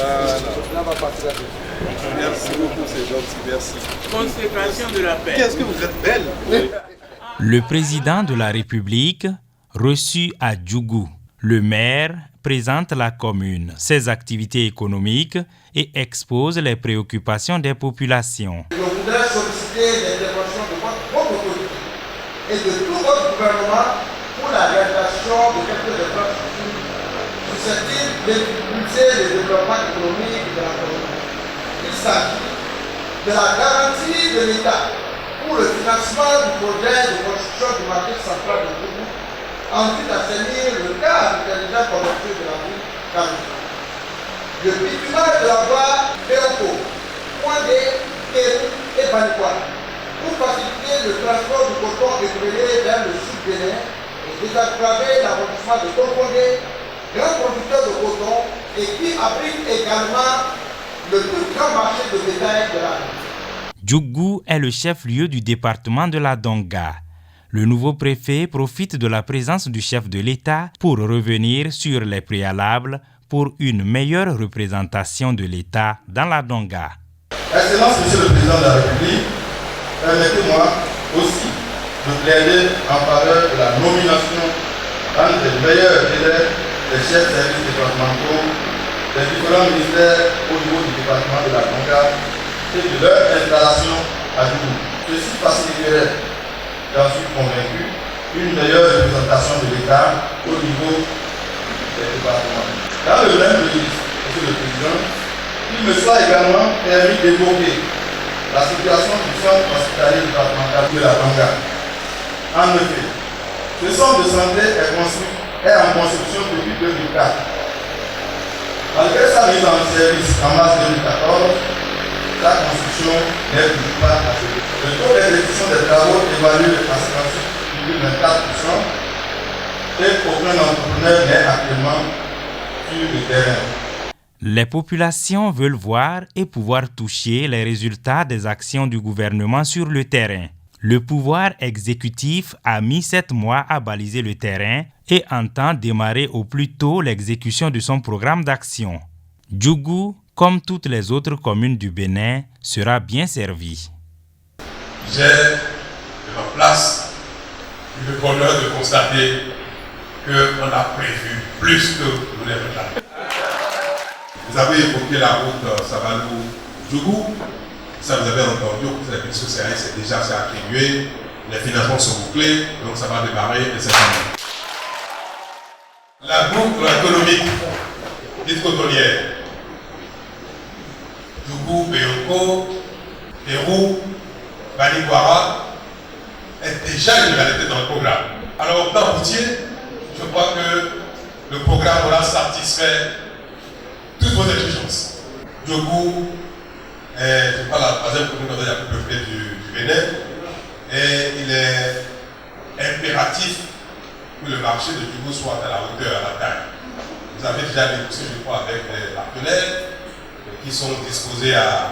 Cela va partir là-dessus. Merci beaucoup, c'est gentil, merci. Consécration de la paix. Qu'est-ce que vous êtes belle. Le président de la République reçu à Djougou. Le maire présente la commune, ses activités économiques et expose les préoccupations des populations. Je voudrais solliciter l'intervention de votre autorité et de tout votre gouvernement pour la réalisation de quelques infrastructures susceptibles d'impulser le développement économique de la commune. Il s'agit de la garantie de l'État pour le financement du projet de construction du marché central de Djougou en vue d'assainir le cadre intelligent commercial de la ville Cameroun. Le bitumage de la voie Béoko, Poindé, Kérou et Banikwa pour faciliter le transport du coton écoulé vers le sud Bénin et désaggraver l'arrondissement de Topondé, grand producteur de coton et qui abrite également le plus grand marché de bétail de la ville. Djougou est le chef-lieu du département de la Donga. Le nouveau préfet profite de la présence du chef de l'État pour revenir sur les préalables pour une meilleure représentation de l'État dans la Donga. Excellence, Monsieur le Président de la République, permettez-moi aussi de plaider en faveur de la nomination dans les meilleurs délais des chefs de services départementaux des différents ministères au niveau du département de la Donga et de leur installation à Djougou. Ceci faciliterait, j'en suis convaincu, une meilleure représentation de l'État au niveau des départements. Dans le même registre, Monsieur le Président, il me soit également permis d'évoquer la situation du centre hospitalier départemental de la Donga. En effet, ce centre de santé est en construction depuis 2004. Malgré sa mise en service en mars 2014, la construction n'est toujours pas achevée. Le taux d'exécution des travaux évalue à 56,24% et aucun entrepreneur n'est actuellement sur le terrain. Les populations veulent voir et pouvoir toucher les résultats des actions du gouvernement sur le terrain. Le pouvoir exécutif a mis 7 mois à baliser le terrain et entend démarrer au plus tôt l'exécution de son programme d'action. Djougou, comme toutes les autres communes du Bénin, sera bien servi. J'ai de ma place le bonheur de constater qu'on a prévu plus que nous l'avons fait. Vous avez évoqué la route Sabalou-Djougou. Ça, vous avez entendu, vous avez vu ce que c'est déjà attribué, les financements sont bouclés, donc ça va démarrer nécessairement. La boucle économique dite cotonnière, Djougou, Béoko, Kérou, Banikwa, est déjà une réalité dans le programme. Alors, au plan routier, je crois que le programme aura satisfait toutes vos exigences. Djougou, je parle la troisième commune la plus peuplée du Bénin, et il est impératif que le marché de Djougou soit à la hauteur, à la taille. Vous avez déjà négocié, je crois, avec les partenaires qui sont disposés à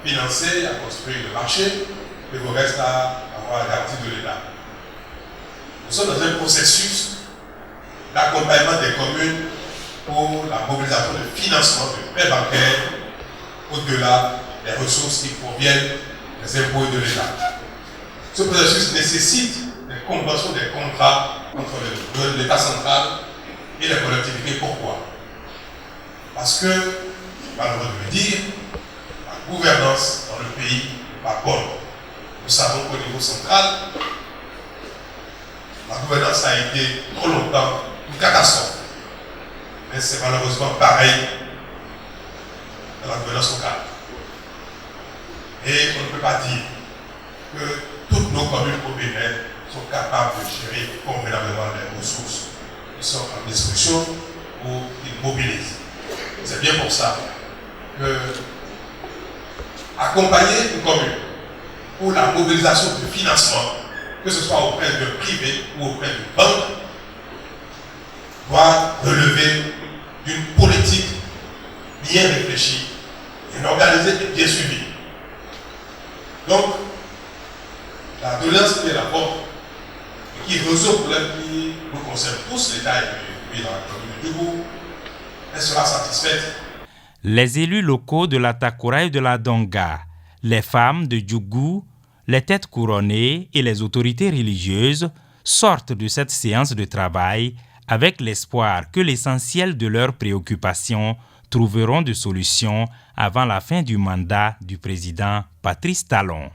financer, à construire le marché, et vous reste à avoir la garantie de l'État. Nous sommes dans un processus d'accompagnement des communes pour la mobilisation de financement de prêts bancaires au-delà des ressources qui proviennent des impôts de l'État. Ce processus nécessite des conventions, des contrats entre l'État central et les collectivités. Pourquoi? Parce que, malheureux de le dire, la gouvernance dans le pays n'est pas bonne. Nous savons qu'au niveau central, la gouvernance a été trop longtemps une catastrophe. Mais c'est malheureusement pareil dans la gouvernance locale. Et on ne peut pas dire que toutes nos communes au Bénin sont capables de gérer convenablement les ressources qui sont en distribution ou qu'ils mobilisent. C'est bien pour ça que accompagner une commune pour la mobilisation de financement, que ce soit auprès de privés ou auprès de banques, doit relever d'une politique bien réfléchie, bien organisée et bien suivie. Donc, la doléance qui est la vôtre, qui résout le problème qui nous concerne tous, l'État et puis dans la commune de Djougou, elle sera satisfaite. Les élus locaux de la Takura et de la Donga, les femmes de Djougou, les têtes couronnées et les autorités religieuses sortent de cette séance de travail avec l'espoir que l'essentiel de leurs préoccupations trouveront de solutions avant la fin du mandat du président Patrice Talon.